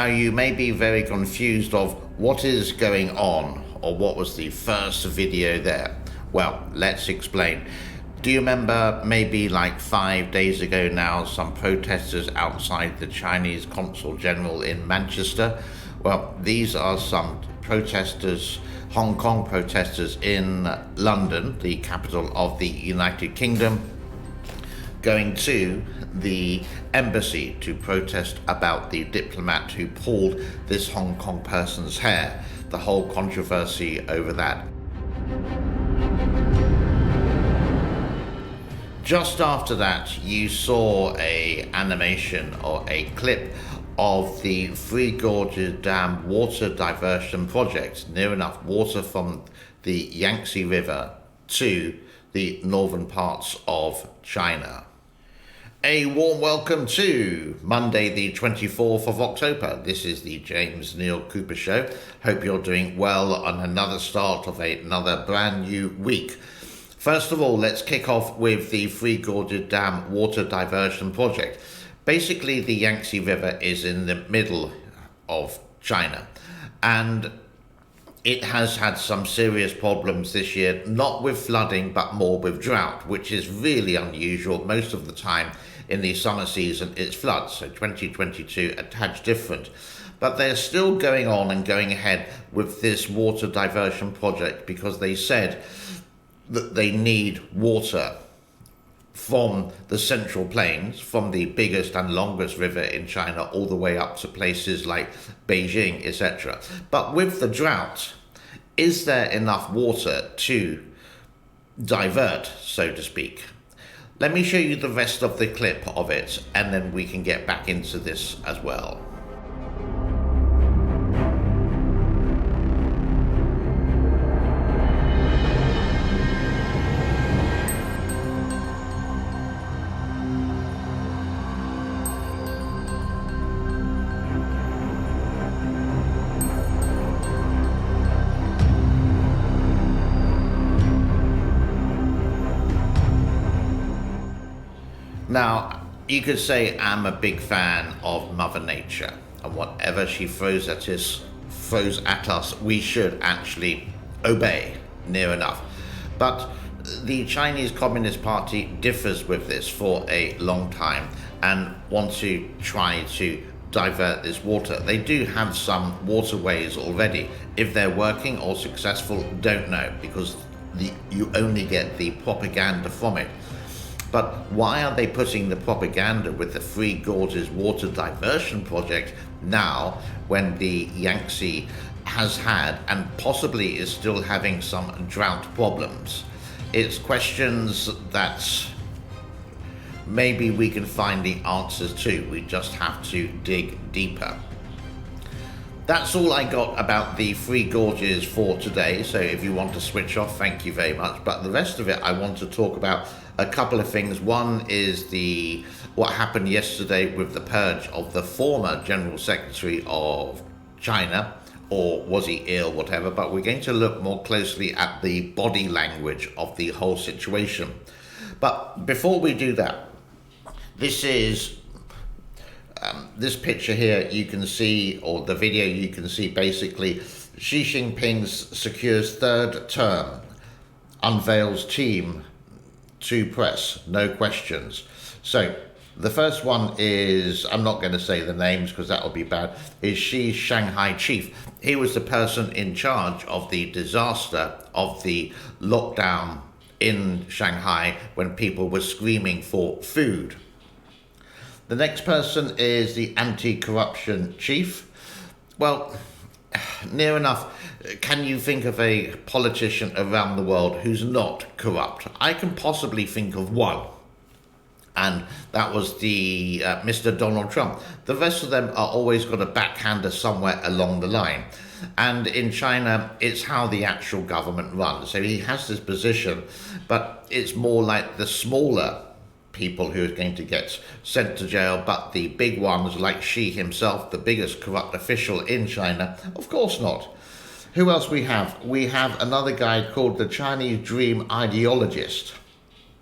Now you may be very confused of what is going on or what was the first video there. Well, let's explain. Do you remember maybe like 5 days ago now, some protesters outside the Chinese Consul General in Manchester? Well, these are some protesters, Hong Kong protesters in London, the capital of the United Kingdom, going to the embassy to protest about the diplomat who pulled this Hong Kong person's hair, the whole controversy over that. Just after that, you saw an animation or a clip of the Three Gorges Dam water diversion project, near enough water from the Yangtze River to the northern parts of China. A warm welcome to Monday the 24th of October. This is the James Neil Cooper Show. Hope you're doing well on another start of another brand new week. First of all, let's kick off with the Three Gorges Dam water diversion project. Basically, the Yangtze River is in the middle of China, and it has had some serious problems this year, not with flooding, but more with drought, which is really unusual. Most of the time in the summer season, it's floods, so 2022 a tad different. But they're still going on and going ahead with this water diversion project because they said that they need water from the Central Plains, from the biggest and longest river in China, all the way up to places like Beijing, etc. But with the drought, is there enough water to divert, so to speak? Let me show you the rest of the clip of it, and then we can get back into this as well. Now, you could say I'm a big fan of Mother Nature, and whatever she throws at us, we should actually obey, near enough. But the Chinese Communist Party differs with this for a long time and want to try to divert this water. They do have some waterways already. If they're working or successful, don't know, because you only get the propaganda from it. But why are they putting the propaganda with the Three Gorges water diversion project now when the Yangtze has had and possibly is still having some drought problems? It's questions that maybe we can find the answers to. We just have to dig deeper. That's all I got about the Three Gorges for today, so if you want to switch off, thank you very much. But the rest of it, I want to talk about a couple of things. One is what happened yesterday with the purge of the former General Secretary of China, or was he ill, whatever, but we're going to look more closely at the body language of the whole situation. But before we do that, this picture here you can see, or the video you can see, basically Xi Jinping's secures third term, unveils team to press, no questions. So the first one is, I'm not going to say the names because that will be bad, is Xi's Shanghai chief. He was the person in charge of the disaster of the lockdown in Shanghai when people were screaming for food. The next person is the anti-corruption chief. Well, near enough. Can you think of a politician around the world who's not corrupt? I can possibly think of one, and that was the Mr. Donald Trump. The rest of them are always got a backhander somewhere along the line. And in China, it's how the actual government runs. So he has this position, but it's more like the smaller people who are going to get sent to jail, but the big ones like Xi himself, the biggest corrupt official in China, of course not. Who else we have? We have another guy called the Chinese Dream Ideologist.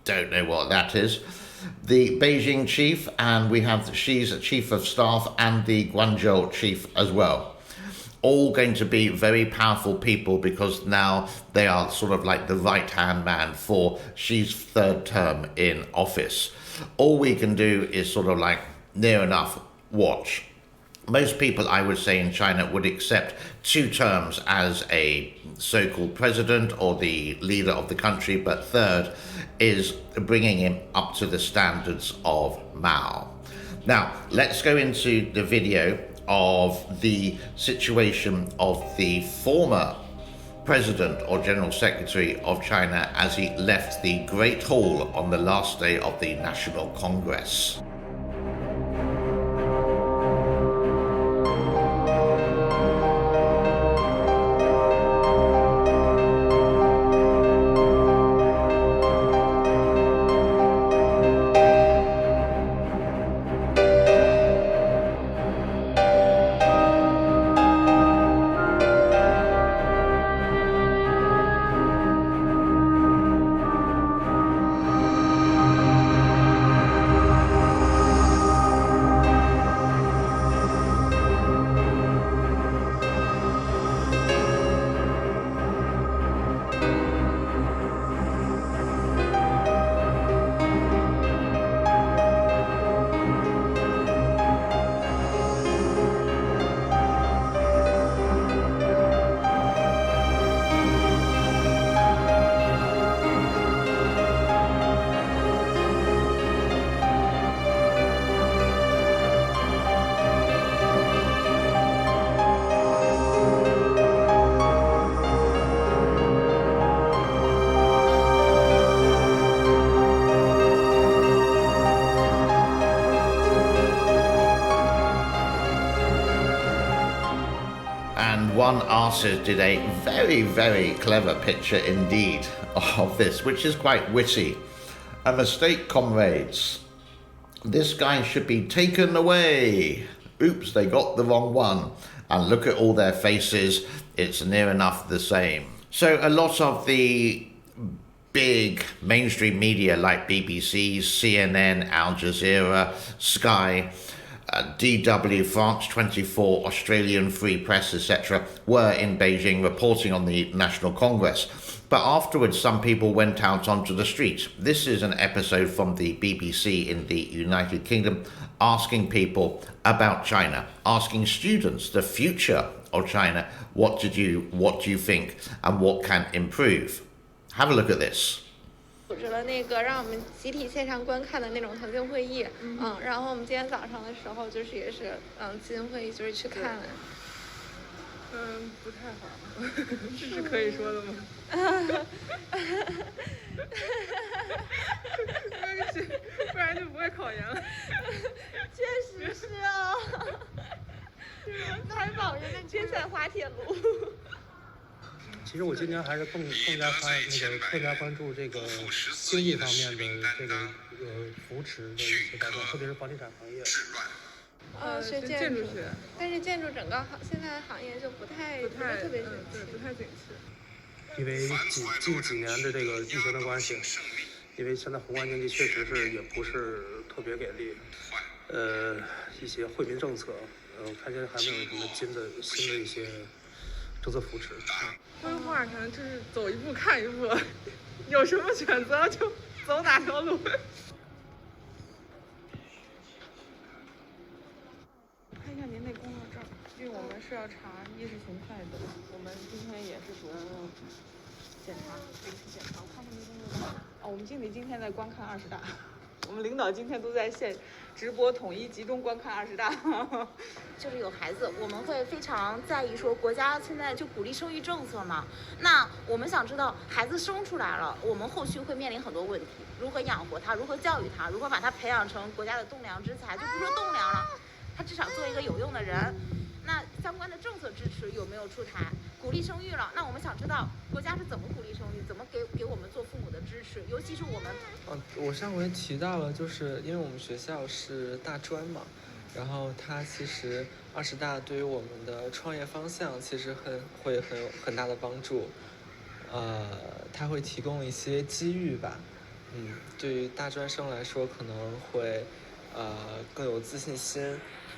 Don't know what that is. the Beijing chief, and we have Xi's chief of staff and the Guangzhou chief as well. All going to be very powerful people because now they are sort of like the right-hand man for Xi's third term in office. All we can do is sort of like near enough watch. Most people, I would say, in China would accept 2 terms as a so-called president or the leader of the country, but third is bringing him up to the standards of Mao. Now, let's go into the video of the situation of the former president or general secretary of China as he left the Great Hall on the last day of the National Congress. And one artist did a very, very clever picture indeed of this, which is quite witty. A mistake, comrades. This guy should be taken away. Oops, they got the wrong one. And look at all their faces. It's near enough the same. So a lot of the big mainstream media like BBC, CNN, Al Jazeera, Sky, DW, France 24, Australian Free Press, etc., were in Beijing reporting on the National Congress. But afterwards, some people went out onto the street. This is an episode from the BBC in the United Kingdom asking people about China, asking students the future of China. What do you think, and what can improve? Have a look at this. 组织了那个让我们集体线上观看的那种腾讯会议，然后我们今天早上的时候就是也是基金会议就是去看了，不太好，这是可以说的吗？不然就不会考研了。确实是啊，采访人的天才滑铁卢。其实我今年还是更加关注这个经济方面的这个扶持的一些改革，特别是房地产行业。学建筑学，但是建筑整个现在行业就不太特别景气，不太景气。因为近几年的这个疫情的关系，因为现在宏观经济确实是也不是特别给力，一些惠民政策，看现在还没有什么新的一些政策扶持。规划可能就是走一步看一步，有什么选择就走哪条路。看一下您那工作证，因为我们是要查意识形态的，我们今天也是主要检查，定期检查。我看看您工作证。我们经理今天在观看20大，我们领导今天都在线直播统一集中观看20大。就是有孩子，我们会非常在意说国家现在就鼓励生育政策嘛。那我们想知道孩子生出来了，我们后续会面临很多问题，如何养活他，如何教育他，如何把他培养成国家的栋梁之才，就不说栋梁了，他至少做一个有用的人。那相关的政策支持有没有出台？鼓励生育了，那我们想知道国家是怎么鼓励生育，怎么给我们做父母的支持，尤其是我们。我上回提到了，就是因为我们学校是大专嘛，然后它其实20大对于我们的创业方向其实会很有很大的帮助，它会提供一些机遇吧，对于大专生来说可能会更有自信心，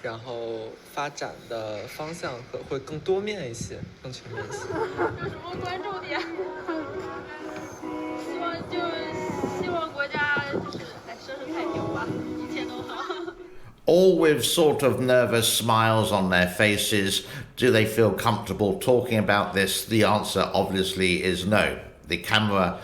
然后发展的方向会更多面一些，更全面一些。有什么关注点？希望国家就是生生太平吧，一切都好。All with sort of nervous smiles on their faces. Do they feel comfortable talking about this? The answer obviously is no. The camera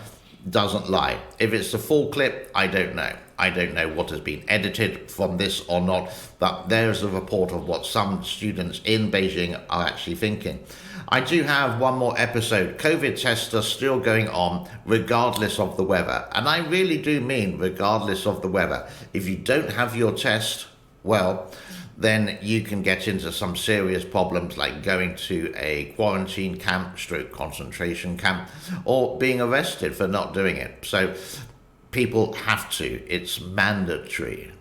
doesn't lie. If it's the full clip, I don't know. I don't know what has been edited from this or not, but there's a report of what some students in Beijing are actually thinking. I do have one more episode. COVID tests are still going on regardless of the weather. And I really do mean regardless of the weather. If you don't have your test, well, then you can get into some serious problems like going to a quarantine camp, stroke concentration camp, or being arrested for not doing it. So people have to. It's mandatory.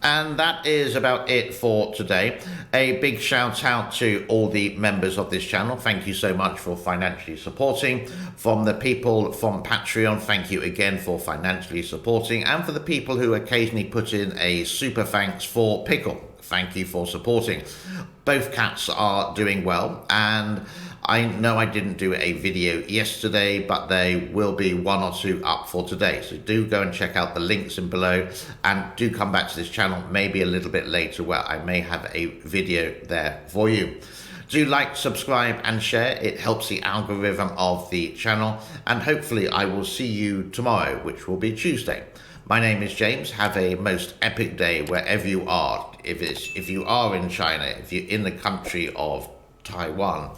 And that is about it for today. A big shout out to all the members of this channel. Thank you so much for financially supporting. From the people from Patreon, thank you again for financially supporting. And for the people who occasionally put in a super thanks for Pickle, thank you for supporting. Both cats are doing well, and I know I didn't do a video yesterday, but there will be one or two up for today. So do go and check out the links in below, and do come back to this channel maybe a little bit later where I may have a video there for you. Do like, subscribe and share. It helps the algorithm of the channel, and hopefully I will see you tomorrow, which will be Tuesday. My name is James. Have a most epic day wherever you are. If you are in China, if you're in the country of Taiwan,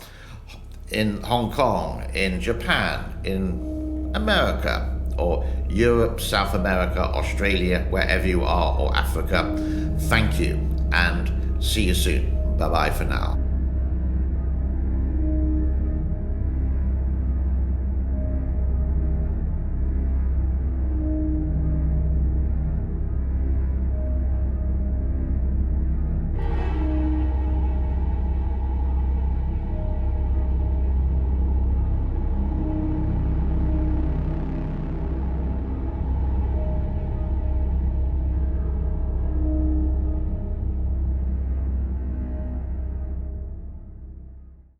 in Hong Kong, in Japan, in America, or Europe, South America, Australia, wherever you are, or Africa, thank you and see you soon. Bye bye for now.